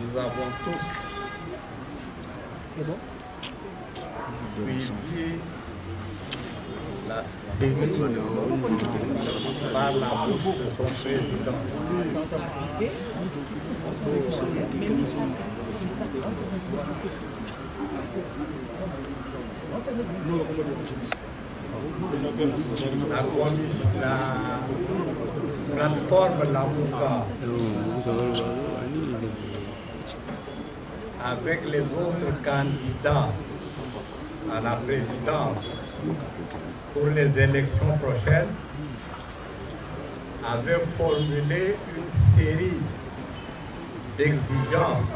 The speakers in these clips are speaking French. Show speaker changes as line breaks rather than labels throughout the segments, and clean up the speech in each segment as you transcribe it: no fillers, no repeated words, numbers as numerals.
Nous avons tous suivi la CENI par la bouche de son président. La plateforme Lamouka avec les autres candidats à la présidence pour les élections prochaines avait formulé une série d'exigences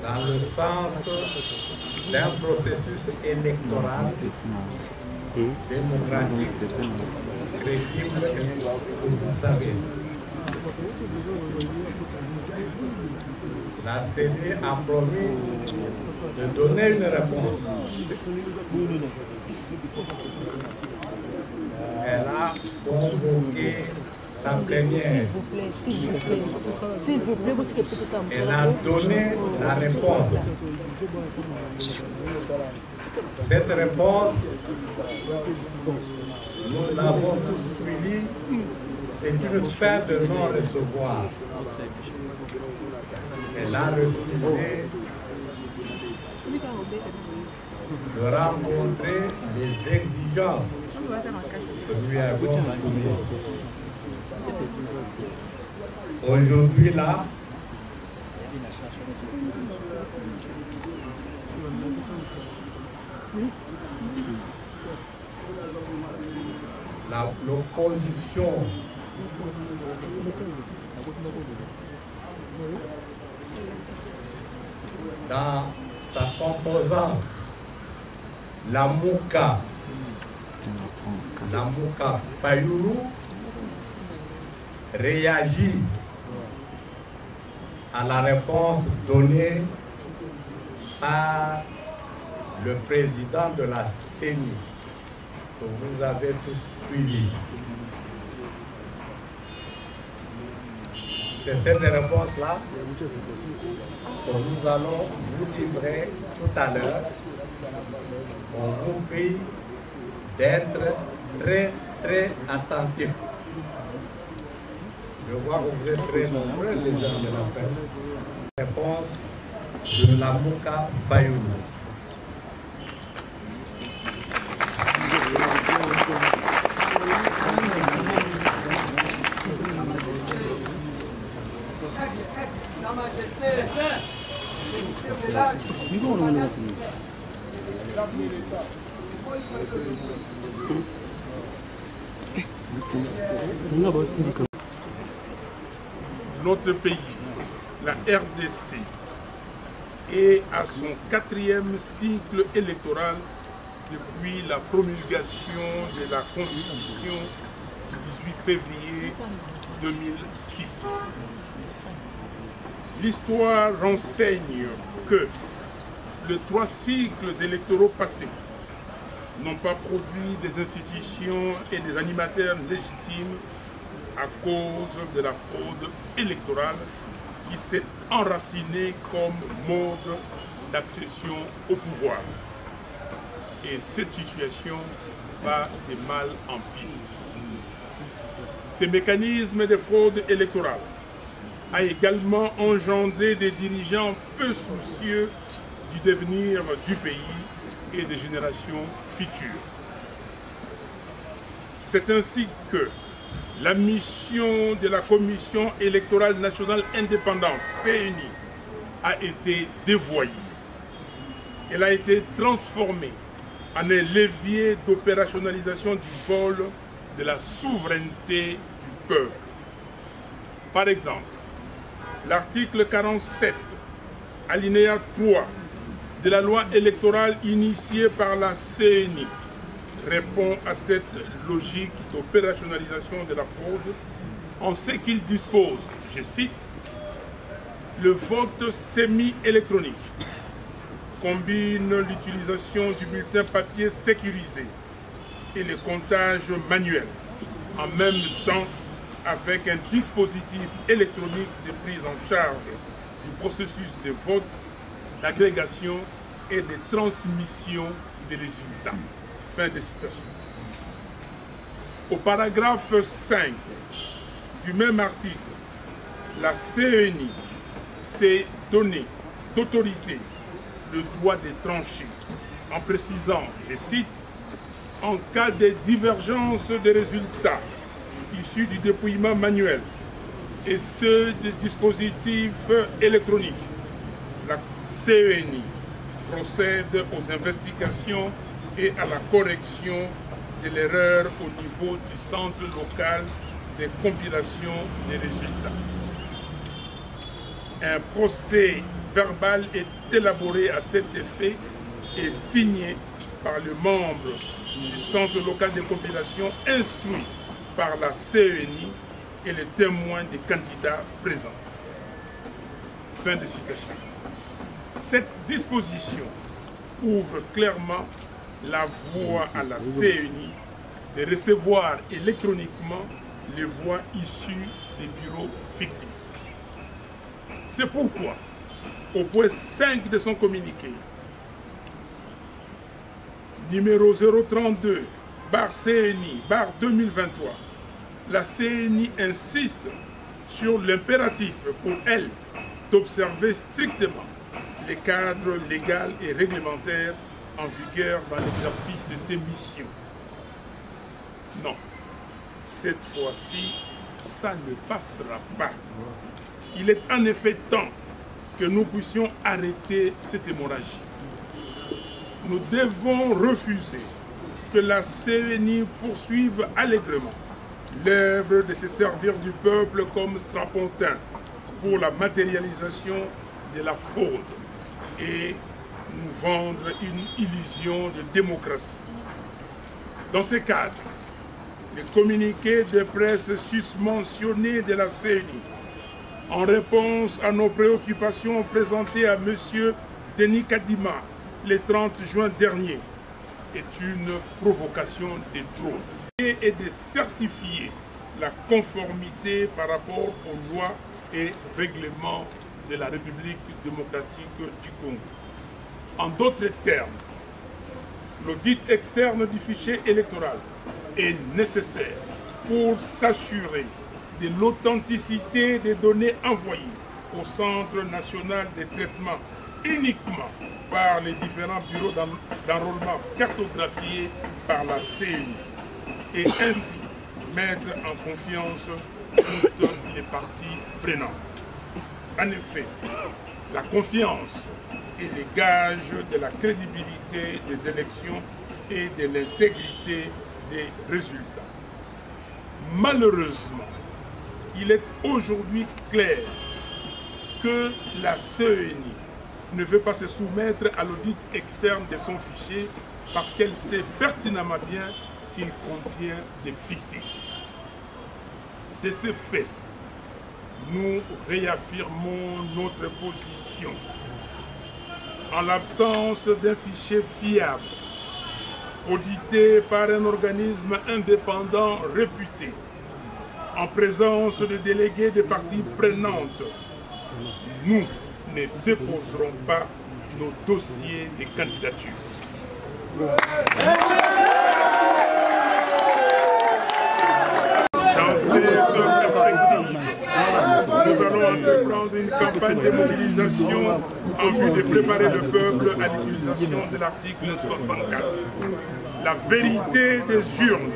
dans le sens d'un processus électoral démocratique, crédible et vous savez. La CENI a promis de donner une réponse. Elle a convoqué sa plénière. Elle a donné la réponse. Cette réponse, nous l'avons tous suivie. C'est une fin de non-recevoir. Elle a refusé de rencontrer les exigences que nous lui avons soumises. Aujourd'hui, là, l'opposition dans sa composante, Lamouka Fayoulou, réagit à la réponse donnée par le président de la CENI, que vous avez tous suivi. C'est cette réponse-là que nous allons vous livrer tout à l'heure. On vous prie d'être très attentifs. Je vois que vous êtes très nombreux, les gens de la presse. Réponse de Lamouka Fayoulou.
Sa Majesté, Excellence,
notre pays, la RDC, est à son 4e cycle électoral depuis la promulgation de la Constitution du 18 février 2006. L'histoire renseigne que les 3 cycles électoraux passés n'ont pas produit des institutions et des animateurs légitimes à cause de la fraude électorale qui s'est enracinée comme mode d'accession au pouvoir. Et cette situation va de mal en pire. Ces mécanismes de fraude électorale a également engendré des dirigeants peu soucieux du devenir du pays et des générations futures. C'est ainsi que la mission de la Commission électorale nationale indépendante, CENI, a été dévoyée. Elle a été transformée en un levier d'opérationnalisation du vol de la souveraineté du peuple. Par exemple, l'article 47, alinéa 3 de la loi électorale initiée par la CENI répond à cette logique d'opérationnalisation de la fraude en ce qu'il dispose, je cite, le vote semi-électronique combine l'utilisation du bulletin papier sécurisé et le comptage manuel en même temps avec un dispositif électronique de prise en charge du processus de vote, d'agrégation et de transmission des résultats. Fin de citation. Au paragraphe 5 du même article, la CENI s'est donné d'autorité le droit de trancher en précisant, je cite, en cas de divergence des résultats issus du dépouillement manuel et ceux des dispositifs électroniques, la CENI procède aux investigations et à la correction de l'erreur au niveau du centre local de compilation des résultats. Un procès verbal est élaboré à cet effet et signé par le membre du centre local de compilation instruit par la CENI et les témoins des candidats présents. Fin de citation. Cette disposition ouvre clairement la voie à la CENI de recevoir électroniquement les voix issues des bureaux fictifs. C'est pourquoi, au point 5 de son communiqué, numéro 032/CNI/2023, la CENI insiste sur l'impératif pour elle d'observer strictement les cadres légaux et réglementaires en vigueur dans l'exercice de ses missions. Non, cette fois-ci, ça ne passera pas. Il est en effet temps que nous puissions arrêter cette hémorragie. Nous devons refuser que la CENI poursuive allègrement l'œuvre de se servir du peuple comme strapontin pour la matérialisation de la fraude et nous vendre une illusion de démocratie. Dans ce cadre, le communiqué de presse susmentionné de la CENI, en réponse à nos préoccupations présentées à M. Denis Kadima le 30 juin dernier, est une provocation de trop et de certifier la conformité par rapport aux lois et règlements de la République démocratique du Congo. En d'autres termes, l'audit externe du fichier électoral est nécessaire pour s'assurer de l'authenticité des données envoyées au Centre national de traitement uniquement par les différents bureaux d'enrôlement cartographiés par la CENI et ainsi mettre en confiance toutes les parties prenantes. En effet, la confiance est le gage de la crédibilité des élections et de l'intégrité des résultats. Malheureusement, il est aujourd'hui clair que la CENI ne veut pas se soumettre à l'audit externe de son fichier parce qu'elle sait pertinemment bien qu'il contient des fictifs. De ce fait, nous réaffirmons notre position. En l'absence d'un fichier fiable, audité par un organisme indépendant réputé, en présence de délégués des parties prenantes, nous ne déposerons pas nos dossiers de candidature. Dans cette perspective, nous allons entreprendre une campagne de mobilisation en vue de préparer le peuple à l'utilisation de l'article 64. La vérité des urnes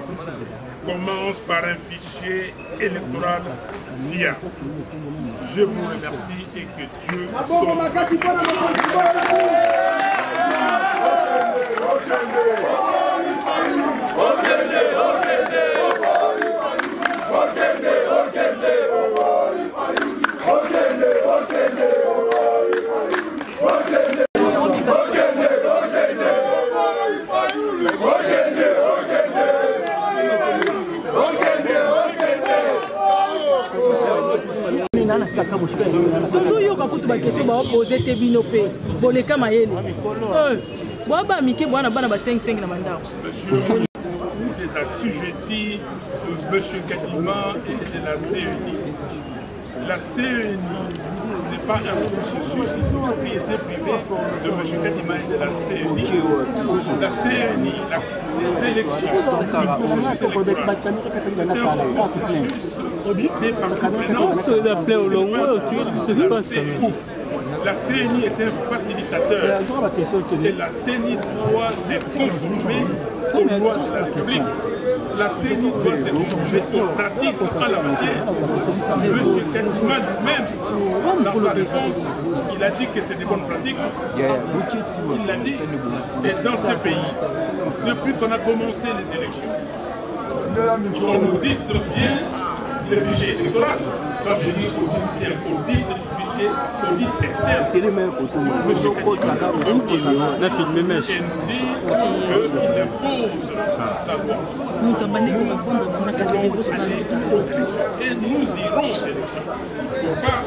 commence par un fichier électoral fiable. Je vous remercie et que Dieu sauve.
tozoyoka kutu bakestion baopose te bino mpe boleka mayele boaba mike bwana bana ba 5-5 na bandako.
Les assujettis de M. Kadima et de la CENI. La CENI n'est pas un processus de propriété privée de M. Kadima et de la CENI. La CENI, les élections, le processus électoral, c'est un processus des parties prenantes. La CENI est un facilitateur et la CENI doit se conformer aux lois de la République. La CENI doit se conformer aux pratiques en la matière. M. Kadima lui-même, dans sa réponse, il a dit que c'est des bonnes pratiques. Il l'a dit. Et dans ce pays, depuis qu'on a commencé les élections, on nous dit très bien le fichier électoral. Quand je dis audit du fichier, audit externe. M. Kadima nous dit qu'il impose sa loi. Et nous irons aux élections. Il ne faut pas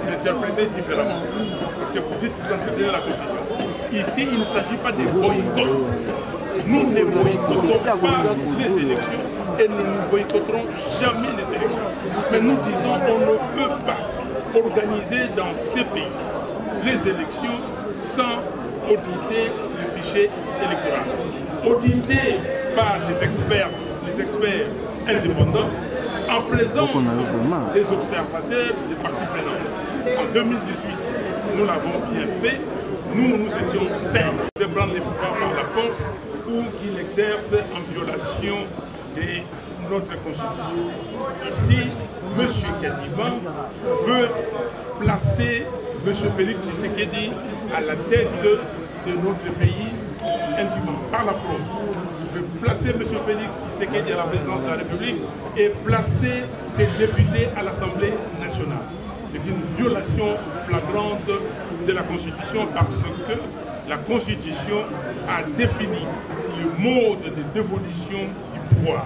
l'interpréter différemment. Parce que vous dites que vous entretenez la Constitution. Ici, il ne s'agit pas de boycott. Nous ne boycottons pas les élections et nous ne boycotterons jamais les élections. Mais nous disons qu'on ne peut pas organiser dans ces pays les élections sans auditer le fichier électoral. Audité par les experts indépendants en présence des observateurs des parties prenantes. En 2018, nous l'avons bien fait. Nous étions sains de prendre les pouvoirs par la force ou qu'ils exercent en violation de notre Constitution. Ici, M. Kadima veut placer M. Félix Tshisekedi à la tête de notre pays indûment, par la fraude. Il veut placer M. Félix Tshisekedi à la présidence de la République et placer ses députés à l'Assemblée nationale. C'est une violation flagrante de la Constitution parce que la Constitution a défini le mode de dévolution du pouvoir.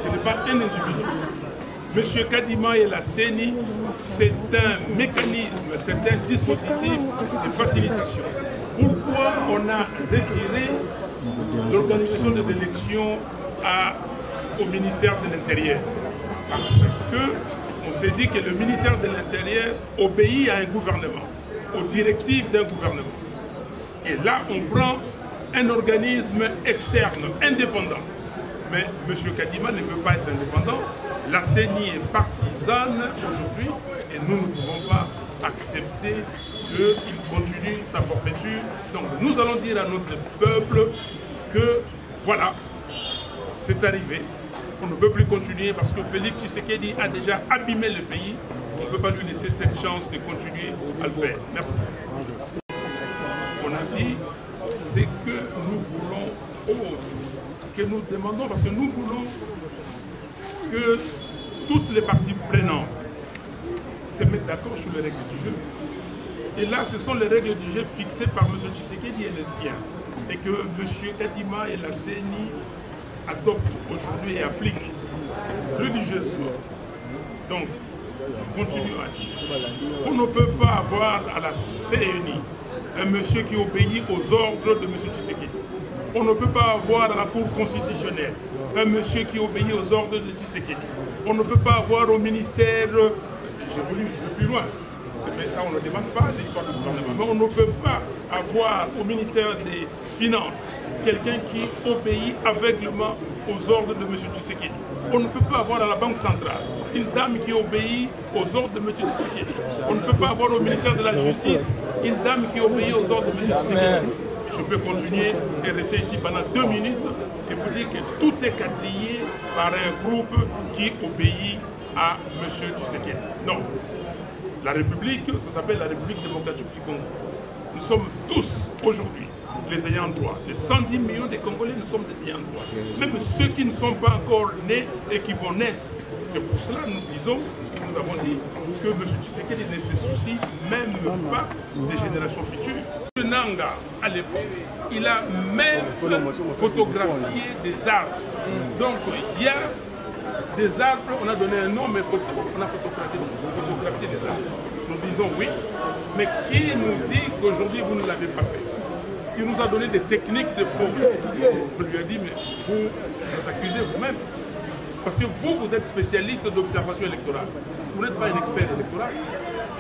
Ce n'est pas un individu. M. Kadima et la CENI, c'est un mécanisme, c'est un dispositif de facilitation. Pourquoi on a retiré l'organisation des élections au ministère de l'Intérieur? Parce qu'on s'est dit que le ministère de l'Intérieur obéit à un gouvernement, aux directives d'un gouvernement. Et là, on prend un organisme externe, indépendant. Mais M. Kadima ne veut pas être indépendant. La CENI est partisane aujourd'hui et nous ne pouvons pas accepter qu'il continue sa forfaiture. Donc nous allons dire à notre peuple que voilà, c'est arrivé. On ne peut plus continuer parce que Félix Tshisekedi a déjà abîmé le pays. On ne peut pas lui laisser cette chance de continuer à le faire. Merci. On a dit, c'est que nous voulons autre, que nous demandons, parce que nous voulons que toutes les parties prenantes se mettent d'accord sur les règles du jeu. Et là, ce sont les règles du jeu fixées par M. Tshisekedi et les siens. Et que M. Kadima et la CENI adoptent aujourd'hui et appliquent religieusement. Donc, continuons à dire. On ne peut pas avoir à la CENI un monsieur qui obéit aux ordres de M. Tshisekedi. On ne peut pas avoir à la Cour constitutionnelle un monsieur qui obéit aux ordres de Tshisekedi. On ne peut pas avoir au ministère, j'ai voulu plus loin, mais ça on ne demande pas, c'est l'histoire du gouvernement, mais on ne peut pas avoir au ministère des Finances quelqu'un qui obéit aveuglément aux ordres de M. Tshisekedi. On ne peut pas avoir à la Banque centrale une dame qui obéit aux ordres de M. Tshisekedi. On ne peut pas avoir au ministère de la Justice une dame qui obéit aux ordres de M. Tshisekedi. Je peux continuer et rester ici pendant 2 minutes et vous dire que tout est quadrillé par un groupe qui obéit à M. Tshisekedi. Non. La République, ça s'appelle la République démocratique du Congo. Nous sommes tous aujourd'hui les ayants droit. Les 110 millions de Congolais, nous sommes des ayants droit. Même ceux qui ne sont pas encore nés et qui vont naître. C'est pour cela que nous disons, nous avons dit que M. Tshisekedi ne se soucie même pas des générations futures. Nanga, à l'époque, il a même photographié des arbres. Donc, il y a des arbres, on a donné un nom, mais on a photographié des arbres. Nous disons oui, mais qui nous dit qu'aujourd'hui vous ne l'avez pas fait? Il nous a donné des techniques de fraude. On lui a dit, mais vous accusez vous-même. Parce que vous êtes spécialiste d'observation électorale. Vous n'êtes pas un expert électoral.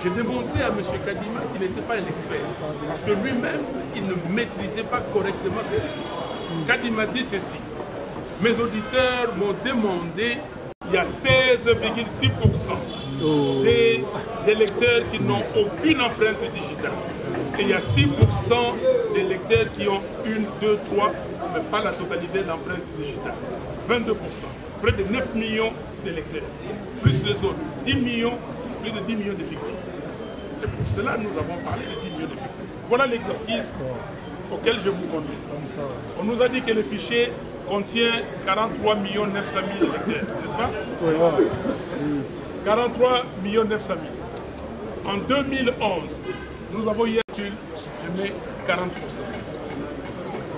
J'ai démontré à M. Kadima qu'il n'était pas un expert. Parce que lui-même, il ne maîtrisait pas correctement ses livres. Kadima dit ceci. Mes auditeurs m'ont demandé, il y a 16,6% des lecteurs qui n'ont aucune empreinte digitale. Et il y a 6% des lecteurs qui ont 1, 2, 3, mais pas la totalité d'empreintes digitales. 22%. Près de 9 millions d'électeurs. Plus les autres, 10 millions, plus de 10 millions d'effectifs. C'est pour cela que nous avons parlé de 10 millions d'effectifs. Voilà l'exercice auquel je vous conduis. On nous a dit que le fichier contient 43 900 000 électeurs, n'est-ce pas? Oui. 43 900 000. En 2011, nous avons eu un recul, je mets 40%.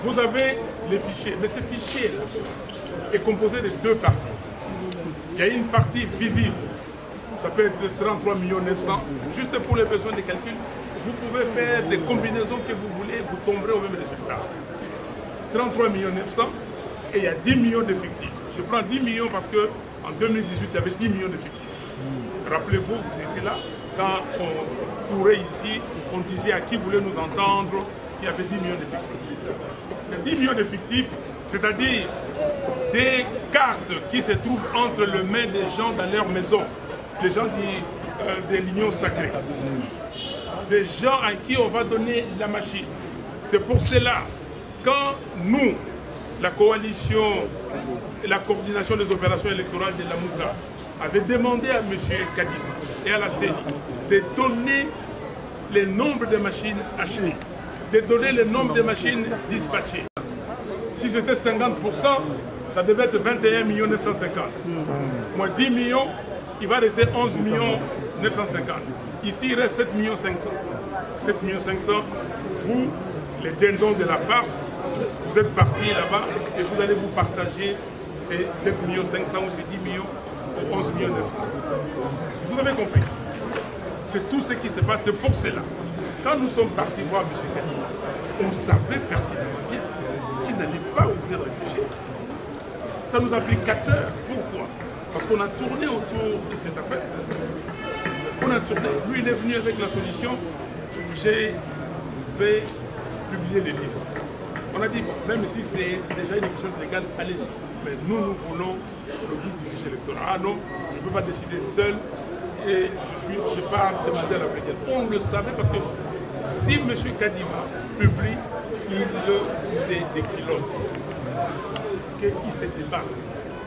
Vous avez les fichiers, mais ce fichier-là est composé de 2 parties. Il y a une partie visible, ça peut être 33 900 000, juste pour les besoins de calcul. Vous pouvez faire des combinaisons que vous voulez, vous tomberez au même résultat. 33 900 000 et il y a 10 millions d'effectifs. Je prends 10 millions parce qu'en 2018, il y avait 10 millions d'effectifs. Rappelez-vous, vous étiez là, quand on courait ici, on disait à qui voulait nous entendre qu'il y avait 10 millions d'effectifs. Ces 10 millions d'effectifs, c'est-à-dire des cartes qui se trouvent entre les mains des gens dans leur maison, des gens de l'union sacrée, des gens à qui on va donner la machine. C'est pour cela, quand nous, la coalition et la coordination des opérations électorales de la MOUCA, avait demandé à M. Kadima et à la CENI de donner le nombre de machines achetées, de donner le nombre de machines dispatchées. Si c'était 50%, ça devait être 21 950 000. Moins 10 millions, il va rester 11 950 000. Ici, il reste 7 500 000. 7 500 000, vous, les dindons de la farce, vous êtes partis là-bas et vous allez vous partager ces 7 500 000 ou ces 10 millions pour 11 900 000. Vous avez compris? C'est tout ce qui se passe. C'est pour cela. Quand nous sommes partis voir M. Kadima, on savait pertinemment bien qu'il n'allait pas ouvrir le fichier. Ça nous a pris 4 heures. Pourquoi? Parce qu'on a tourné autour de cette affaire. On a tourné. Lui, il est venu avec la solution. Je vais publier les listes. On a dit, bon, même si c'est déjà une chose légale, allez-y. Mais nous voulons le guide du fichier électoral. Ah non, je ne peux pas décider seul. Et je pars demander à la brigade. On le savait parce que si M. Kadima publie, il se déquilote. Il se dépasse.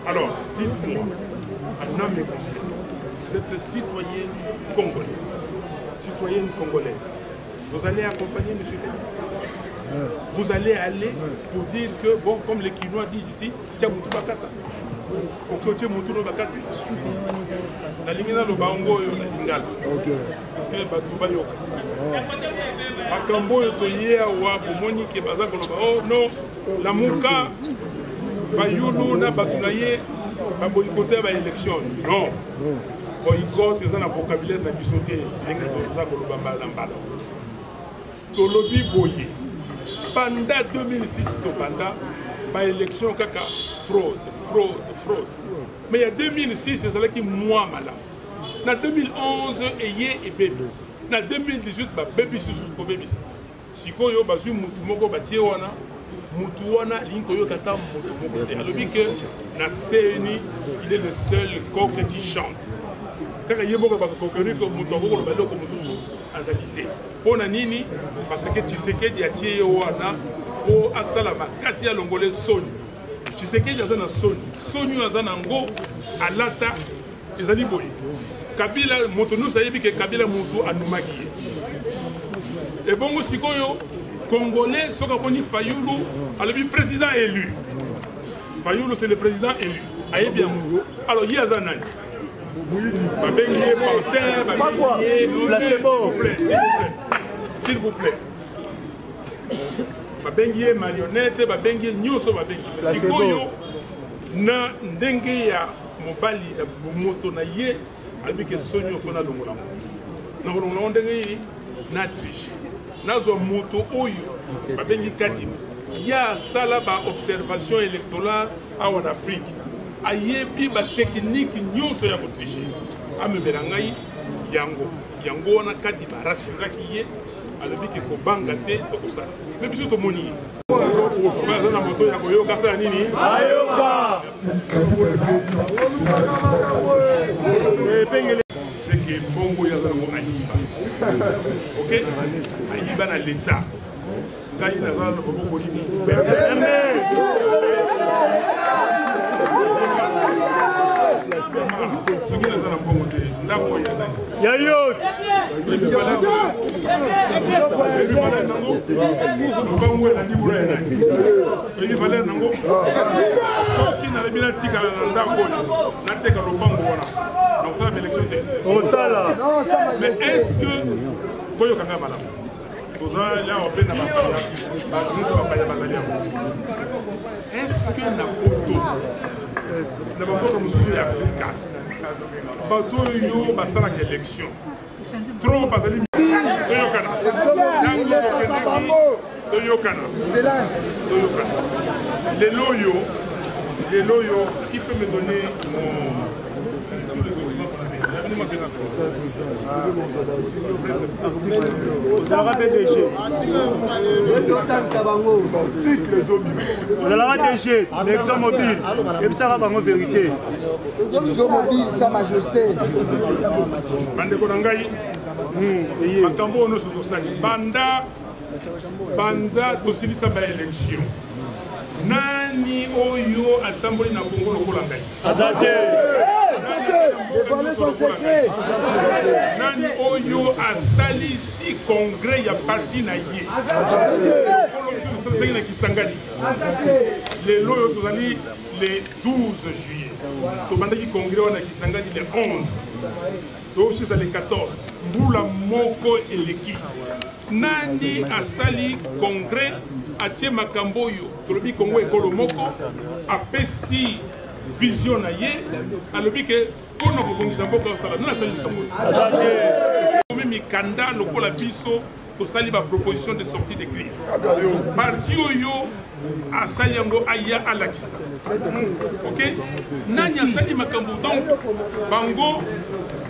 Alors, dites-moi, en âme et conscience, vous êtes citoyenne congolaise, citoyenne congolaise. Vous allez accompagner M. Kadima. Vous allez aller pour dire que, bon, comme les Quinois disent ici, tiens, Moutou Bakata. Nalingina lo bango yo na lingala. Parce que batu ba yoka. Akambo yo to ye wa bomoni ke baza ko lo oh non la muka Fayulu na batu na ye ba boycotter ba élection. Non. Boycott ça na vocabulaire na bisoté linga to za ko lo bamba mbala. To lobi boye. Pendant 2006 to pendant ba élection kaka fraude. Mais il y a 2006, c'est ça qui moi malade. En 2011, il y a bébé. En 2018, bébé sous bébé. Si vous avez bazu mutu moko batie wana, mutu wana linko yo kata mutu moko. Alors que na CENI, il est le seul coq qui chante. Quand il y a beaucoup de coqueries comme mutu moko le balo comme mutu en réalité. Pour nini parce que tu sais que il y a tie wana o asalama kasi ya longole soni. Tu sais que les gens sont soni ngo alata ezali boye Kabila motonou ça yebi que Kabila mutu anumaki et bongo sikoyo congolais soka poni Fayulu alobi président élu Fayulu c'est le président élu ayebi amu alors il y a zanani babengié porteur babengié s'il vous plaît babengié marionnette babengié nyuso babengié sikoyo na ndenge ya mobali na moto na ye albi ke sonyo fona longola na longola ndenge na triche nazo moto oyo babengi kadima ya sala ba observation électorale en Afrique ayebi ba technique nyuso ya triche amebela ngai yango wana kadima rassuraki ye alobi ke kobanga te tokosa mais biso tomoni baza na moto ya koyoka sala nini ayoka c'est que bongo yaza nango ayiba ok ayiba na l'état ngai naza na boboko nini soki naza na bongo te ndako yayo mais est-ce que est-ce que na poto na bamboka mosusu ya Afrika bato oyo basalaka élection trop bazali toyokana ntango tokendeki toyokana lelo oyo qui peut me donner mon
Sa Majesté.
Banda tosilisa ba élection nani oyo atamboli na Congo lokola ngai nani oyo asalisi congrès ya parti na ye na Kisangani lelo oyo tozali le 12 juillet tobandaki congrès wana Kisangani le 11 toosisa le 14 mbula moko eleki nani asali congrès atie makambo oyo tolobi Congo ekolo moko apesi vision na ye alobi ke mpona kobongisa mboka osala nani asali likambo oyo mikanda lokola biso tosali baproposition de sortie de crise parti oyo asali yango aya alakisa ok nani asali makambo donc bango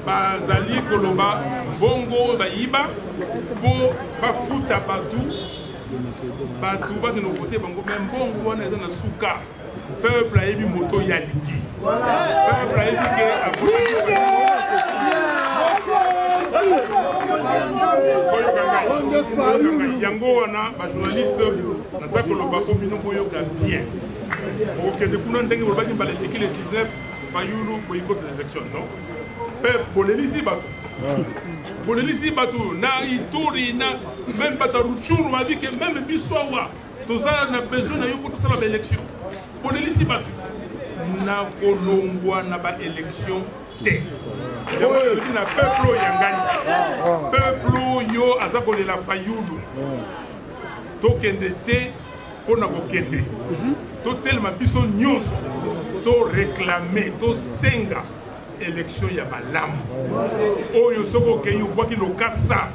bazali koloba bongo bayiba po bafuta batu bakende kovote bango me mbongo wana eza na suka peuple ayebi moto ya lingi peuple ayebi ke yango wana bajournaliste naza koloba po bino boyoka bien okende kuna ndenge bolobaki mbala eleki le 19 Fayulu boyikote les élections non mpe bolelisi bato bolelisi bato na Ituri na même bata Ruchuru babi ke même biso awa toza na besoin na yo po tosala ba élection bolelisi bato na kolongwa na ba élection te dit na peuple yangani. Peuple yo azako de la fayulu. To kende te pona ko kende. To tellement biso nyonso. To réclamer, to senga élection ya malamu. Oyo soko keyo kwa ki lokasa.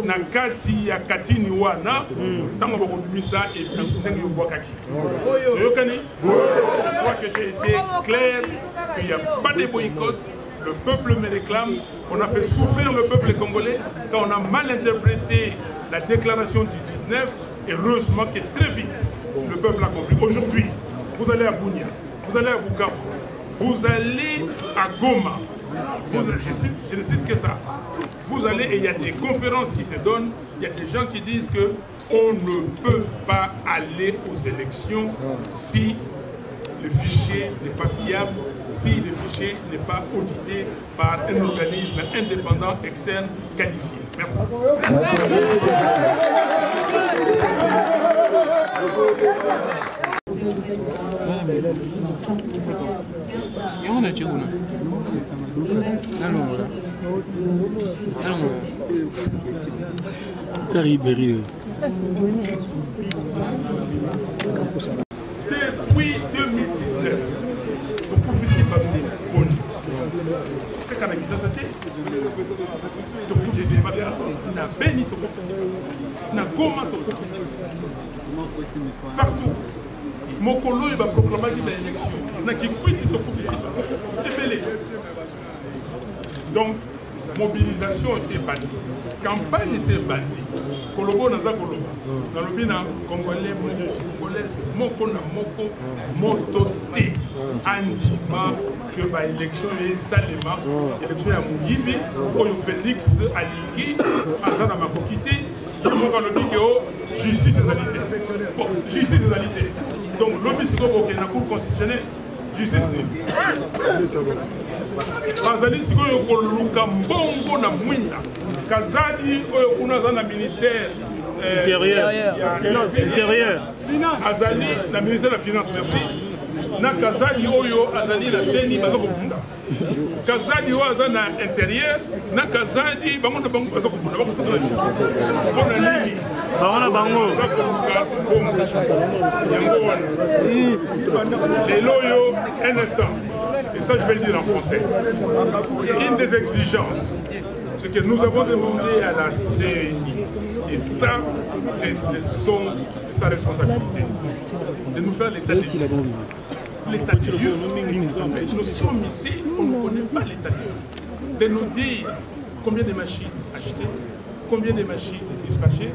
Na kati ya katini wana tango bakobimisa ebiso ndenge yobwakaki. Oyokani? Je crois que j'ai été clair qu'il n'y a pas de boycott. Le peuple me réclame. On a fait souffrir le peuple congolais quand on a mal interprété la déclaration du 19. Heureusement que très vite, le peuple a compris. Aujourd'hui, vous allez à Bunia, vous allez à Bukavu, vous allez à Goma. Je ne cite que ça. Vous allez et il y a des conférences qui se donnent. Il y a des gens qui disent qu'on ne peut pas aller aux élections si le fichier n'est pas fiable, si le fichier n'est pas audité par un organisme indépendant, externe, qualifié. Merci. Depuis 2019, le professeur Babé Boni, c'est quand même ça c'était. Le professeur Babé n'a béni ton professeur, n'a goma ton professeur. Partout. Mokolo il va proclamer l'élection. N'a qui quitte ton professeur. Donc, mobilisation c'est bandi. Campagne c'est bandi. Kolobo naza kolobo. Dans le bina congolais, congolaise, moko na moko, mototé. Andima que ba élection est salima. Élection ya Muyibi, Oyo Félix Alingi, Azana Makokité. Donc on va le dire que justice et égalité. Bon, justice et égalité. Donc l'objet c'est que la Cour constitutionnelle, justice Bazali sikoyo koluka mbongo na mwinda. Kazadi oyo kuna za ministère intérieur. Azali na ministère de la finance merci. Na Kazadi oyo azali na deni bazoko kunda. Kazadi oyo azali na intérieur. Na Kazadi bango na bango bazoko kunda. Bona nini? Baona bango. Les loyaux, un instant. Et ça, je vais le dire en français. Une des exigences, c'est que nous avons demandé à la CENI, et ça, c'est de sa responsabilité, de nous faire l'état des lieux. L'état des lieux. Nous sommes ici, on ne connaît pas l'état des lieux. De nous dire combien de machines achetées, combien de machines dispatchées,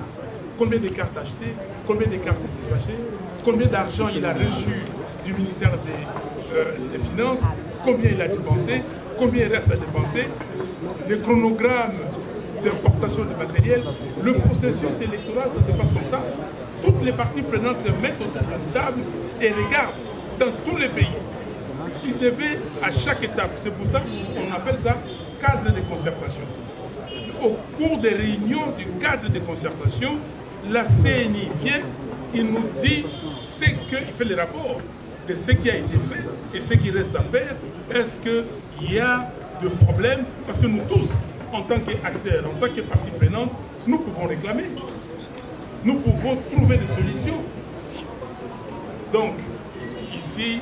combien de cartes achetées, combien de cartes dispatchées, combien d'argent il a reçu du ministère des Finances, combien il a dépensé, combien il reste à dépenser, les chronogrammes d'importation de matériel, le processus électoral, ça se passe comme ça. Toutes les parties prenantes se mettent autour de la table et regardent dans tous les pays. Il devait à chaque étape, c'est pour ça qu'on appelle ça cadre de concertation. Au cours des réunions du cadre de concertation, la CENI vient, il nous dit ce qu'il fait les rapports de ce qui a été fait et ce qui reste à faire. Est-ce qu'il y a de problèmes? Parce que nous tous, en tant qu'acteurs, en tant que parties prenantes, nous pouvons réclamer. Nous pouvons trouver des solutions. Donc, ici,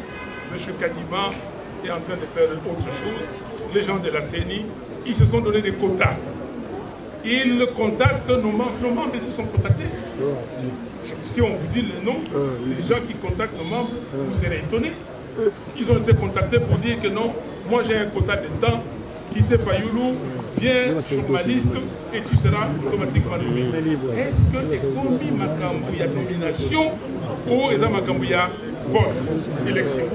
M. Kadima est en train de faire autre chose. Les gens de la CENI, ils se sont donné des quotas. Ils contactent nos membres ils se sont contactés. Si on vous dit le nom, les gens qui contactent nos membres, vous serez étonnés. Ils ont été contactés pour dire que non, moi j'ai un quota de temps, quittez Fayoulou, viens sur ma liste et tu seras automatiquement nommé. Est-ce que les commis Makambu, il y a nomination ou il y a vote, élection?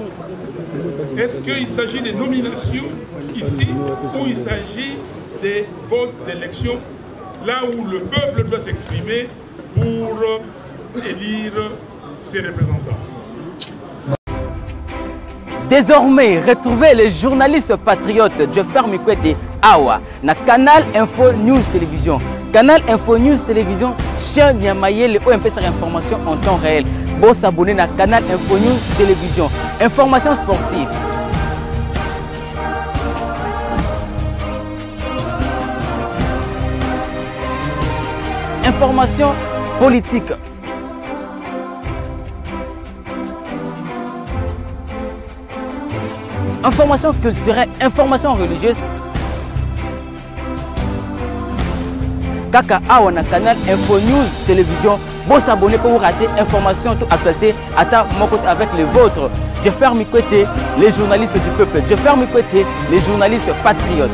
Est-ce qu'il s'agit de nominations ici ou il s'agit des votes d'élection là où le peuple doit s'exprimer pour élire ses représentants?
Désormais, retrouvez les journalistes patriotes Joffer Mikwete Awa na Canal Info News Télévision. Canal Info News Télévision, chaîne Niamayele où on fait sa information en temps réel. Bon s'abonner à Canal Info News Télévision. Information sportive. information politique. Information culturelle, information religieuse. Kaka awa na canal Info News Télévision. Bon s'abonner pour vous rater information toute actualité. Attends mon côté avec les vôtres. Je ferme mes côtés les journalistes du peuple. Je ferme mes côtés les journalistes patriotes.